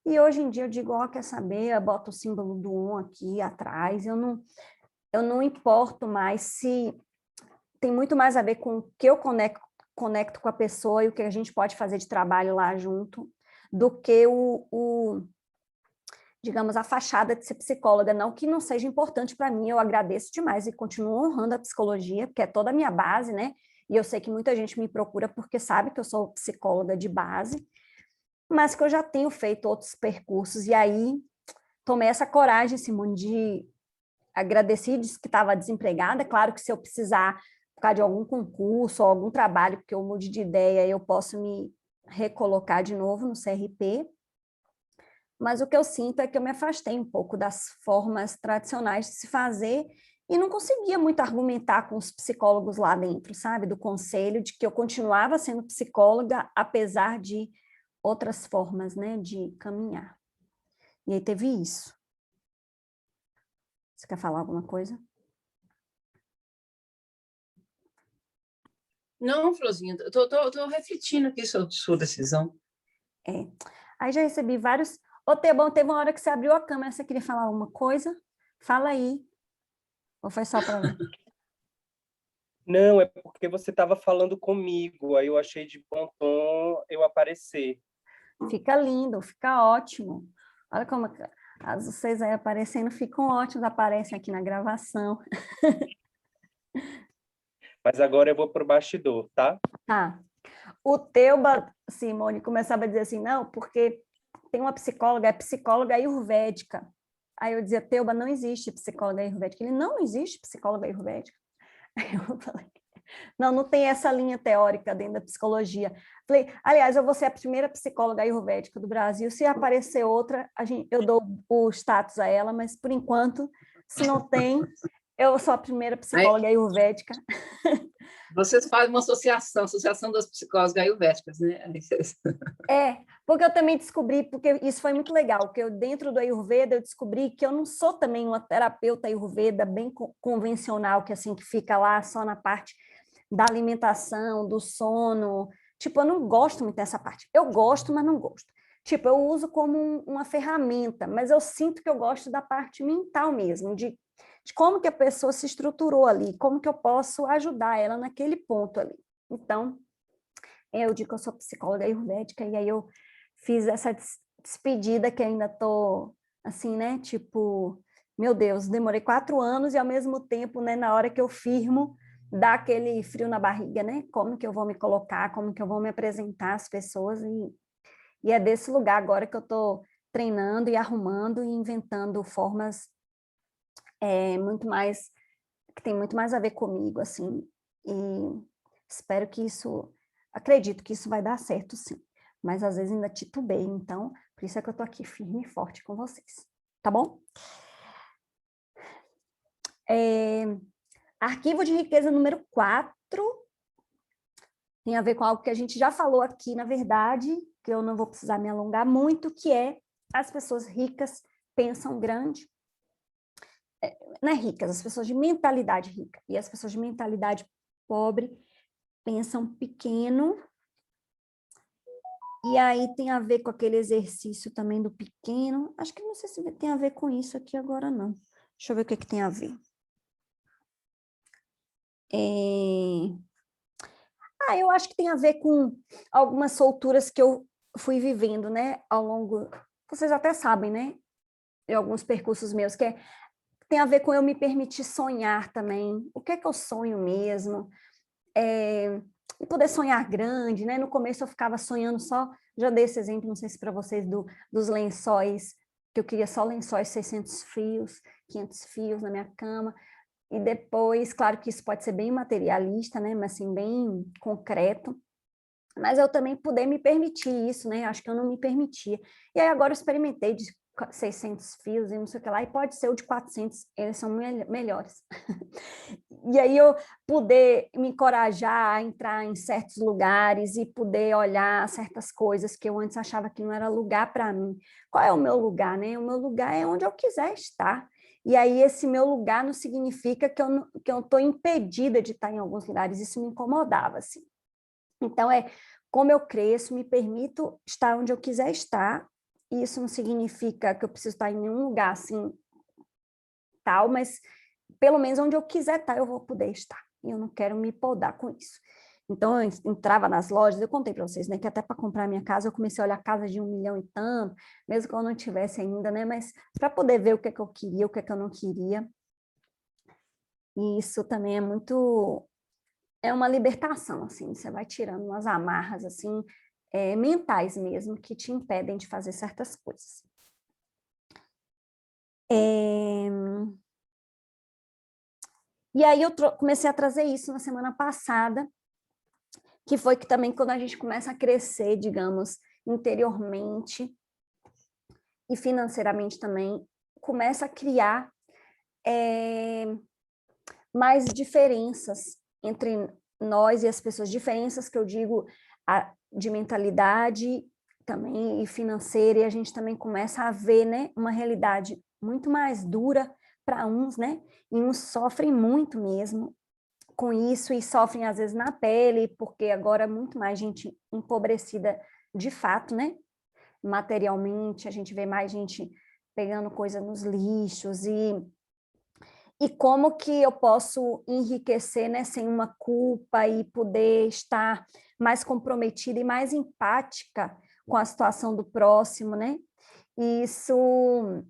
E hoje em dia eu digo, ó, quer saber? Eu boto o símbolo do OM aqui atrás, eu não importo mais se tem muito mais a ver com o que eu conecto com a pessoa e o que a gente pode fazer de trabalho lá junto, do que digamos, a fachada de ser psicóloga, não que não seja importante para mim, eu agradeço demais e continuo honrando a psicologia, porque é toda a minha base, né? E eu sei que muita gente me procura porque sabe que eu sou psicóloga de base, mas que eu já tenho feito outros percursos, e aí tomei essa coragem, Simone, de agradecer, disse que estava desempregada, claro que se eu precisar por causa de algum concurso ou algum trabalho, porque eu mude de ideia, eu posso me recolocar de novo no CRP, mas o que eu sinto é que eu me afastei um pouco das formas tradicionais de se fazer e não conseguia muito argumentar com os psicólogos lá dentro, sabe, do conselho, de que eu continuava sendo psicóloga, apesar de outras formas, né, de caminhar. E aí teve isso. Você quer falar alguma coisa? Não, Florzinha, tô refletindo aqui sobre sua decisão. É. Aí já recebi vários... Ô, Tebão, teve uma hora que você abriu a câmera, você queria falar alguma coisa? Fala aí. Ou foi só para mim? Não, é porque você estava falando comigo, aí eu achei de bom tom eu aparecer. Fica lindo, fica ótimo. Olha como vocês aí aparecendo ficam ótimos, aparecem aqui na gravação. Mas agora eu vou pro bastidor, tá? Tá. O Teuba, Simone, começava a dizer assim, não, porque tem uma psicóloga, é psicóloga ayurvédica. Aí eu dizia, Teuba, não existe psicóloga ayurvédica. Ele, não existe psicóloga ayurvédica. Aí eu falei, não tem essa linha teórica dentro da psicologia. Falei, aliás, eu vou ser a primeira psicóloga ayurvédica do Brasil. Se aparecer outra, eu dou o status a ela, mas por enquanto, se não tem, eu sou a primeira psicóloga ayurvédica. Vocês fazem uma associação das psicólogas ayurvédicas, né? Porque eu também descobri, porque isso foi muito legal, que eu, dentro do Ayurveda, eu descobri que eu não sou também uma terapeuta Ayurveda bem convencional, que assim, que fica lá só na parte da alimentação, do sono. Tipo, eu não gosto muito dessa parte. Eu gosto, mas não gosto. Tipo, eu uso como uma ferramenta, mas eu sinto que eu gosto da parte mental mesmo, de como que a pessoa se estruturou ali, como que eu posso ajudar ela naquele ponto ali. Então, eu digo que eu sou psicóloga ayurvédica, e aí eu fiz essa despedida que ainda tô assim, né, tipo, meu Deus, demorei 4 anos e ao mesmo tempo, né, na hora que eu firmo, dá aquele frio na barriga, né, como que eu vou me colocar, como que eu vou me apresentar às pessoas, e é desse lugar agora que eu tô treinando e arrumando e inventando formas muito mais, que tem muito mais a ver comigo, assim, e espero que isso, acredito que isso vai dar certo, sim, mas às vezes ainda titubei, então, por isso é que eu tô aqui firme e forte com vocês, tá bom? Arquivo de riqueza número 4, tem a ver com algo que a gente já falou aqui, na verdade, que eu não vou precisar me alongar muito, que é as pessoas ricas pensam grande, não é ricas, as pessoas de mentalidade rica, e as pessoas de mentalidade pobre pensam pequeno, e aí tem a ver com aquele exercício também do pequeno, acho que não sei se tem a ver com isso aqui agora não, deixa eu ver o que tem a ver. Eu acho que tem a ver com algumas solturas que eu fui vivendo, né, ao longo, vocês até sabem, né, em alguns percursos meus, que tem a ver com eu me permitir sonhar também, o que é que eu sonho mesmo, e poder sonhar grande, né, no começo eu ficava sonhando só, já dei esse exemplo, não sei se para vocês, dos lençóis, que eu queria só lençóis 600 fios, 500 fios na minha cama, e depois, claro que isso pode ser bem materialista, né, mas assim, bem concreto, mas eu também poder me permitir isso, né, acho que eu não me permitia. E aí agora eu experimentei de 600 fios e não sei o que lá, e pode ser o de 400, eles são melhores. E aí eu poder me encorajar a entrar em certos lugares e poder olhar certas coisas que eu antes achava que não era lugar para mim. Qual é o meu lugar, né? O meu lugar é onde eu quiser estar. E aí esse meu lugar não significa que eu estou impedida de estar em alguns lugares. Isso me incomodava, assim. Então, como eu cresço, me permito estar onde eu quiser estar. E isso não significa que eu preciso estar em nenhum lugar, assim, tal, mas pelo menos onde eu quiser estar, eu vou poder estar. E eu não quero me podar com isso. Então, eu entrava nas lojas, eu contei para vocês, né, que até para comprar minha casa, eu comecei a olhar casa de 1 milhão e tanto, mesmo que eu não tivesse ainda, né, mas para poder ver o que é que eu queria, o que é que eu não queria. E isso também é uma libertação, assim, você vai tirando umas amarras, assim, mentais mesmo, que te impedem de fazer certas coisas. E aí eu comecei a trazer isso na semana passada, que foi que também quando a gente começa a crescer, digamos, interiormente e financeiramente também, começa a criar mais diferenças entre nós e as pessoas, diferenças que eu digo de mentalidade também e financeira, e a gente também começa a ver, né, uma realidade muito mais dura para uns, né, e uns sofrem muito mesmo com isso e sofrem às vezes na pele, porque agora muito mais gente empobrecida de fato, né, materialmente, a gente vê mais gente pegando coisa nos lixos e como que eu posso enriquecer, né, sem uma culpa e poder estar mais comprometida e mais empática com a situação do próximo, né? E isso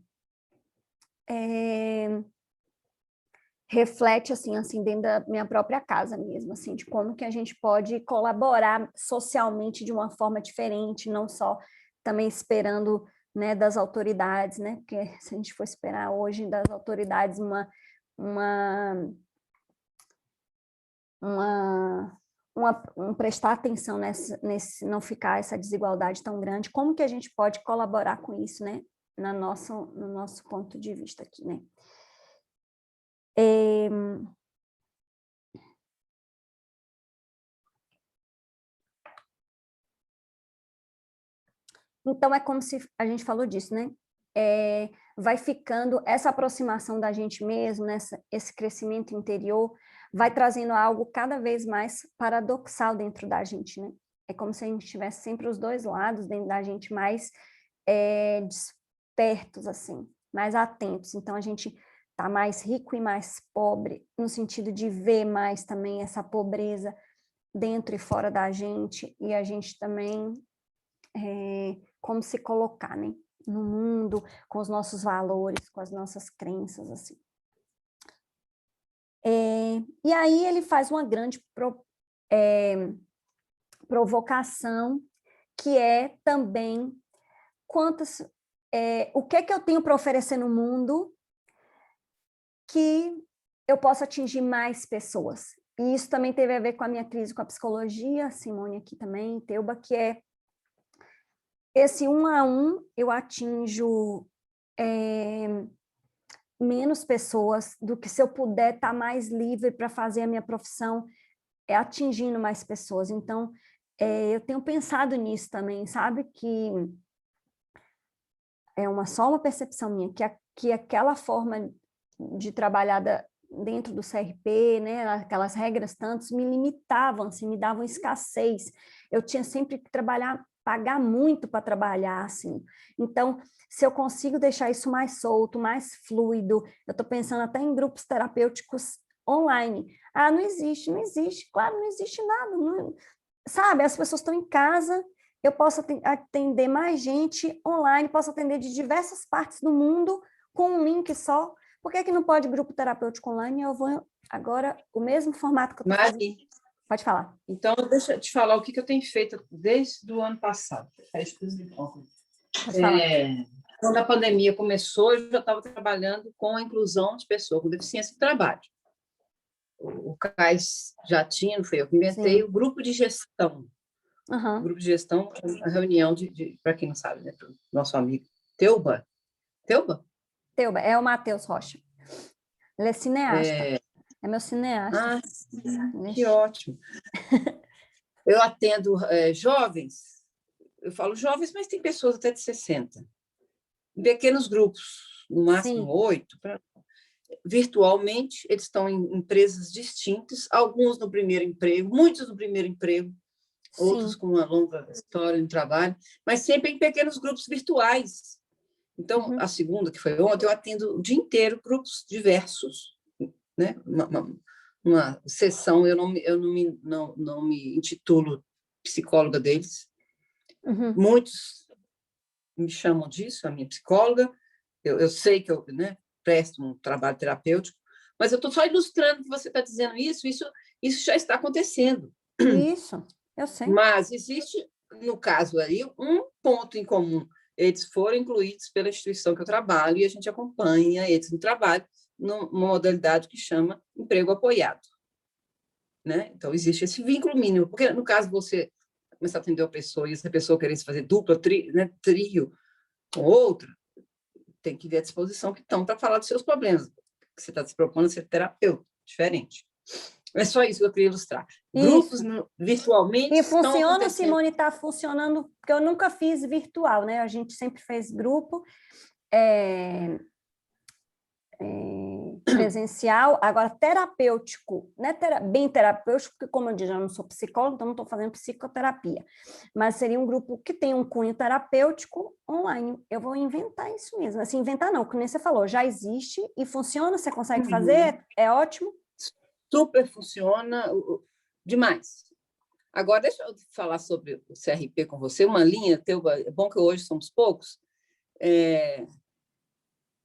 reflete assim dentro da minha própria casa mesmo, assim, de como que a gente pode colaborar socialmente de uma forma diferente, não só também esperando, né, das autoridades, né? Porque se a gente for esperar hoje das autoridades prestar atenção nesse não ficar essa desigualdade tão grande, como que a gente pode colaborar com isso, né? No nosso ponto de vista aqui, né? Então, é como se a gente falou disso, né? Vai ficando essa aproximação da gente mesmo, né? Esse crescimento interior, vai trazendo algo cada vez mais paradoxal dentro da gente, né? É como se a gente tivesse sempre os dois lados dentro da gente mais despertos, assim, mais atentos. Então, a gente está mais rico e mais pobre, no sentido de ver mais também essa pobreza dentro e fora da gente, e a gente também como se colocar, né, no mundo, com os nossos valores, com as nossas crenças, assim. E aí ele faz uma grande provocação, que é também o que é que eu tenho para oferecer no mundo que eu possa atingir mais pessoas. E isso também teve a ver com a minha crise com a psicologia, Simone aqui também, Teuba, que é esse 1 a 1, eu atinjo menos pessoas do que se eu puder estar mais livre para fazer a minha profissão, atingindo mais pessoas. Então, eu tenho pensado nisso também, sabe? Que é só uma percepção minha, que aquela forma de trabalhar dentro do CRP, né, aquelas regras tantos, me limitavam, assim, me davam escassez. Eu tinha sempre que pagar muito para trabalhar, assim. Então, se eu consigo deixar isso mais solto, mais fluido, eu estou pensando até em grupos terapêuticos online. Ah, não existe, claro, não existe nada, não, sabe? As pessoas estão em casa, eu posso atender mais gente online, posso atender de diversas partes do mundo com um link só. Por que não pode grupo terapêutico online? Eu vou agora, o mesmo formato que eu estou fazendo. Pode falar. Então, deixa eu te falar o que eu tenho feito desde o ano passado. Quando a pandemia começou, eu já estava trabalhando com a inclusão de pessoas com deficiência de trabalho. O CAIS já tinha, não foi eu que inventei, Sim. O grupo de gestão. O grupo de gestão, a reunião para quem não sabe, né, do nosso amigo Teuba. Teuba, é o Matheus Rocha. Ele é cineasta. É meu cineasta. Ah, que ótimo. Eu atendo jovens, eu falo jovens, mas tem pessoas até de 60, em pequenos grupos, no máximo Sim. 8. Virtualmente, eles estão em empresas distintas, alguns no primeiro emprego, muitos no primeiro emprego, outros Sim. com uma longa história no trabalho, mas sempre em pequenos grupos virtuais. Então, a segunda, que foi ontem, eu atendo o dia inteiro grupos diversos, né? Uma sessão, eu não me intitulo psicóloga deles. Muitos me chamam disso, a minha psicóloga. Eu sei que eu, né, presto um trabalho terapêutico, mas eu estou só ilustrando que você está dizendo isso já está acontecendo. Isso, eu sei. Mas existe, no caso aí, um ponto em comum. Eles foram incluídos pela instituição que eu trabalho e a gente acompanha eles no trabalho numa modalidade que chama emprego apoiado. Né? Então, existe esse vínculo mínimo, porque no caso você começar a atender uma pessoa e essa pessoa querer fazer dupla, trio com outra, tem que ver a disposição que estão para falar dos seus problemas, que você está se propondo a ser terapeuta, diferente. É só isso que eu queria ilustrar. Grupos virtualmente e estão funciona, acontecendo. Simone, está funcionando, porque eu nunca fiz virtual, né? A gente sempre fez grupo presencial, agora terapêutico, não é bem terapêutico, porque, como eu disse, eu não sou psicóloga, então não estou fazendo psicoterapia, mas seria um grupo que tem um cunho terapêutico online. Eu vou inventar isso mesmo, assim, inventar não, como nem você falou, já existe e funciona, você consegue fazer, é ótimo. Super funciona demais. Agora, deixa eu falar sobre o CRP com você, uma linha, é bom que hoje somos poucos,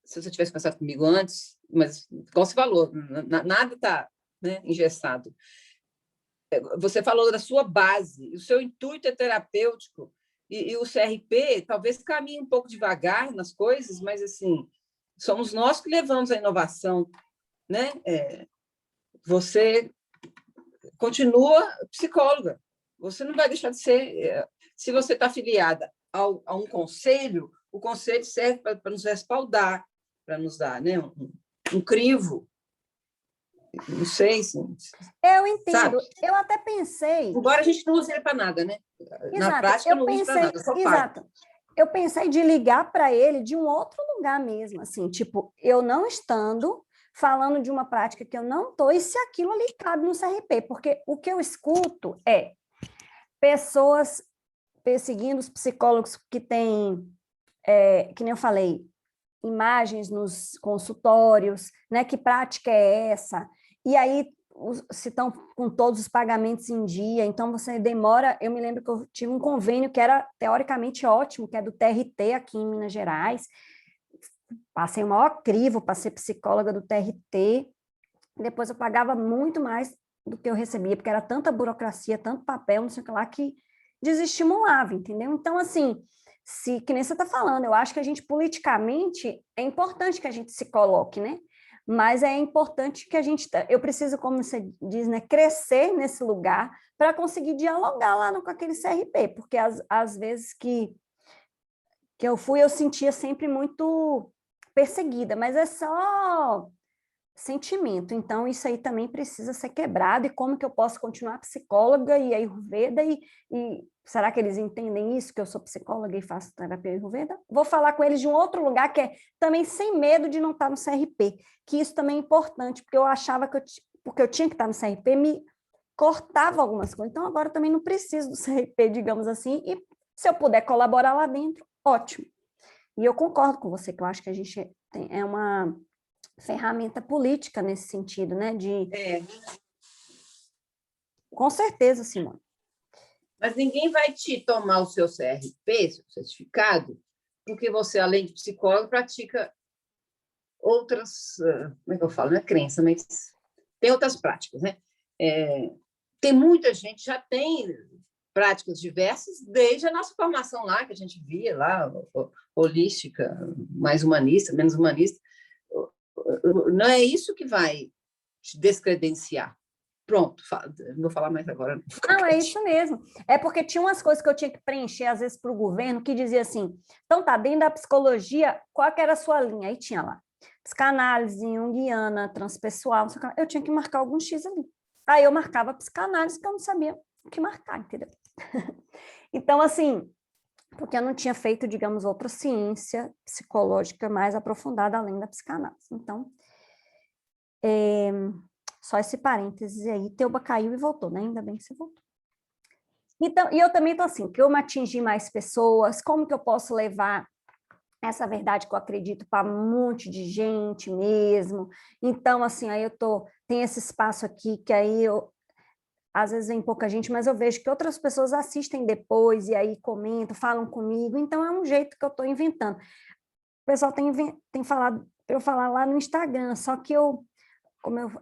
se você tivesse conversado comigo antes, mas, como você falou, nada está, né, engessado. Você falou da sua base, o seu intuito é terapêutico, e o CRP talvez caminhe um pouco devagar nas coisas, mas, assim, somos nós que levamos a inovação, né? Você continua psicóloga, você não vai deixar de ser. Se você está afiliada a um conselho, o conselho serve para nos respaldar, para nos dar, né, um crivo. Não sei se... Eu entendo. Sabe? Eu até pensei... Embora a gente não use ele para nada, né? Exato. Na prática, eu não uso para nada, só exato. pago. Eu pensei de ligar para ele de um outro lugar mesmo, assim, tipo, eu não estando falando de uma prática que eu não estou, e se aquilo ali cabe no CRP, porque o que eu escuto é pessoas perseguindo os psicólogos que têm, que nem eu falei, imagens nos consultórios, né? Que prática é essa? E aí, se estão com todos os pagamentos em dia, então você demora... Eu me lembro que eu tive um convênio que era teoricamente ótimo, que é do TRT aqui em Minas Gerais. Passei o maior crivo para ser psicóloga do TRT, depois eu pagava muito mais do que eu recebia, porque era tanta burocracia, tanto papel, não sei o que lá, que desestimulava, entendeu? Então, assim, que nem você está falando, eu acho que a gente, politicamente, é importante que a gente se coloque, né? Mas é importante que a gente, eu preciso, como você diz, né, crescer nesse lugar para conseguir dialogar lá com aquele CRP, porque às vezes que eu fui, eu sentia sempre muito perseguida, mas é só sentimento, então isso aí também precisa ser quebrado, e como que eu posso continuar psicóloga e Ayurveda, e será que eles entendem isso, que eu sou psicóloga e faço terapia Ayurveda? Vou falar com eles de um outro lugar, que é também sem medo de não estar no CRP, que isso também é importante, porque eu achava que porque eu tinha que estar no CRP, me cortava algumas coisas, então agora eu também não preciso do CRP, digamos assim, e se eu puder colaborar lá dentro, ótimo. E eu concordo com você, que eu acho que a gente é uma ferramenta política nesse sentido, né? Com certeza, Simone. Mas ninguém vai te tomar o seu CRP, seu certificado, porque você, além de psicólogo, pratica outras, como é que eu falo? Não é crença, mas tem outras práticas, né? Tem muita gente, já tem práticas diversas, desde a nossa formação lá, que a gente via lá, holística, mais humanista, menos humanista. Não é isso que vai te descredenciar. Pronto, não vou falar mais agora. Não, é isso mesmo. É porque tinha umas coisas que eu tinha que preencher, às vezes, para o governo, que dizia assim, então tá, dentro da psicologia, qual que era a sua linha? Aí tinha lá, psicanálise, junguiana, transpessoal, eu tinha que marcar algum X ali. Aí eu marcava psicanálise, que eu não sabia o que marcar, entendeu? Então, assim, porque eu não tinha feito, digamos, outra ciência psicológica mais aprofundada além da psicanálise. Então, só esse parênteses aí, Teuba caiu e voltou, né? Ainda bem que você voltou. Então, e eu também estou assim, que eu me atingir mais pessoas, como que eu posso levar essa verdade que eu acredito para um monte de gente mesmo? Então, assim, aí tem esse espaço aqui que aí às vezes vem pouca gente, mas eu vejo que outras pessoas assistem depois e aí comentam, falam comigo, então é um jeito que eu estou inventando. O pessoal tem falado para eu falar lá no Instagram, só que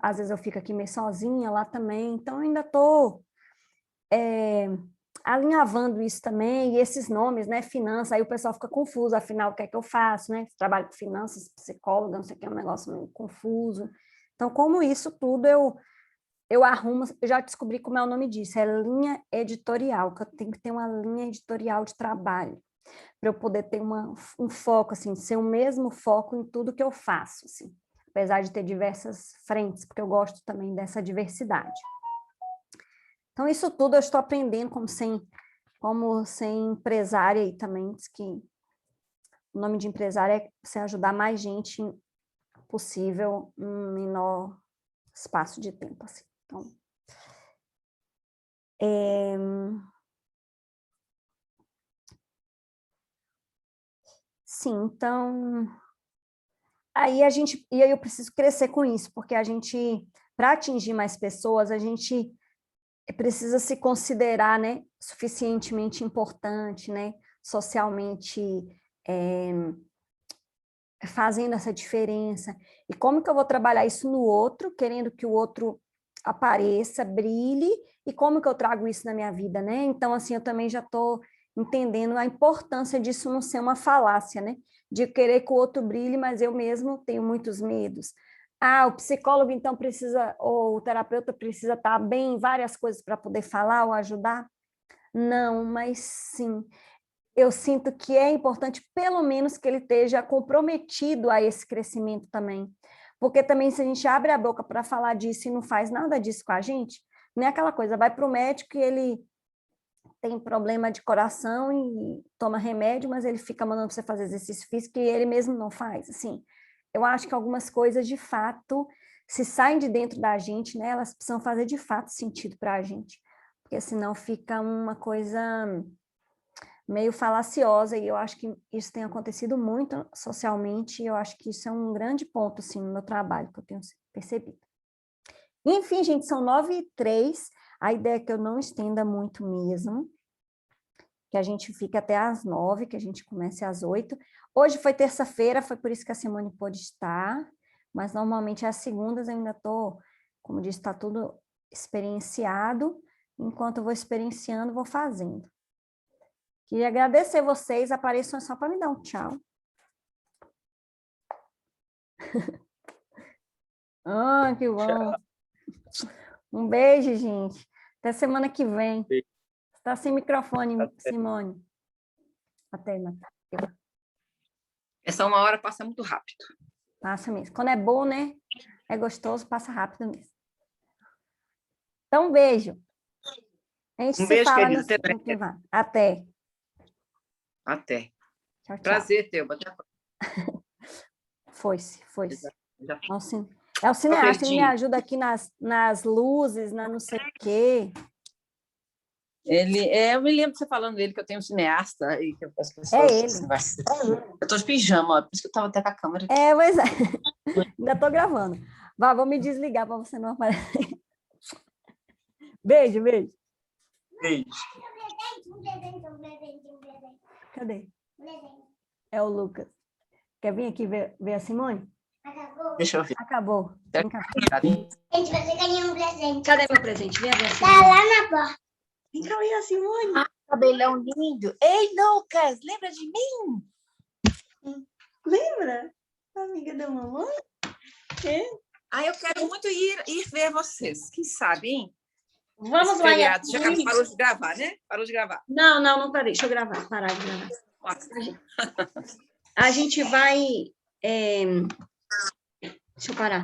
às vezes eu fico aqui meio sozinha lá também, então eu ainda estou alinhavando isso também, e esses nomes, né, finanças, aí o pessoal fica confuso, afinal, o que é que eu faço, né, trabalho com finanças, psicóloga, não sei o que, é um negócio meio confuso. Então, como isso tudo eu arrumo, eu já descobri como é o nome disso, é linha editorial, que eu tenho que ter uma linha editorial de trabalho, para eu poder ter um foco, assim, ser o mesmo foco em tudo que eu faço, assim, apesar de ter diversas frentes, porque eu gosto também dessa diversidade. Então, isso tudo eu estou aprendendo como ser empresária, e também diz que o nome de empresária é você ajudar mais gente possível em um menor espaço de tempo, assim. Então, sim, então, aí eu preciso crescer com isso, porque para atingir mais pessoas, a gente precisa se considerar, né, suficientemente importante, né, socialmente fazendo essa diferença. E como que eu vou trabalhar isso no outro, querendo que o outro apareça, brilhe, e como que eu trago isso na minha vida, né? Então, assim, eu também já estou entendendo a importância disso não ser uma falácia, né? De querer que o outro brilhe, mas eu mesmo tenho muitos medos. Ah, o psicólogo, então, ou o terapeuta precisa estar bem em várias coisas para poder falar ou ajudar? Não, mas sim, eu sinto que é importante, pelo menos, que ele esteja comprometido a esse crescimento também. Porque também, se a gente abre a boca para falar disso e não faz nada disso com a gente, não é aquela coisa, vai para o médico e ele tem problema de coração e toma remédio, mas ele fica mandando você fazer exercício físico e ele mesmo não faz. Assim, eu acho que algumas coisas, de fato, se saem de dentro da gente, né, elas precisam fazer, de fato, sentido para a gente. Porque senão fica uma coisa meio falaciosa, e eu acho que isso tem acontecido muito socialmente, e eu acho que isso é um grande ponto, assim, no meu trabalho, que eu tenho percebido. Enfim, gente, são 9h03, a ideia é que eu não estenda muito mesmo, que a gente fique até às 9, que a gente comece às 8. Hoje foi terça-feira, foi por isso que a Simone pôde estar, mas normalmente às segundas eu ainda estou, como disse, está tudo experienciado, enquanto eu vou experienciando, vou fazendo. Queria agradecer vocês, apareçam só para me dar um tchau. Ah, que bom. Tchau. Um beijo, gente. Até semana que vem. Está sem microfone, Até. Simone. Até, Natália. Essa 1 hora passa muito rápido. Passa mesmo. Quando é bom, né? É gostoso, passa rápido mesmo. Então, um beijo. A gente Um se beijo, fala querida. no privado. Até. Até. Tchau, tchau. Prazer, Teuba. Até a próxima. Foi-se. Já É o cineasta, ele me perdi. ajuda aqui nas luzes, na não sei o quê. Eu me lembro de você falando dele, que eu tenho um cineasta e que as pessoas... É ele. Assim, eu estou de pijama, por isso que eu estava até com a câmera aqui. Pois é. Ainda estou gravando. Vou me desligar para você não aparecer. Beijo, beijo. Beijo. Cadê? É o Lucas. Quer vir aqui ver a Simone? Acabou. Deixa eu ver. Acabou. Vem cá. Gente, você ganhou um presente. Cadê meu presente? Vem ver a Tá Simone. lá na porta. Vem cá ver a Simone. Cabelão lindo. Ei, Lucas, lembra de mim? Lembra? Amiga da mamãe? Eu quero muito ir ver vocês. Quem sabe, hein? Vamos Esse lá. feriado. Já parou de gravar, né? Parou de gravar. Não parei. Deixa eu parar de gravar. Nossa. A gente vai Deixa eu parar.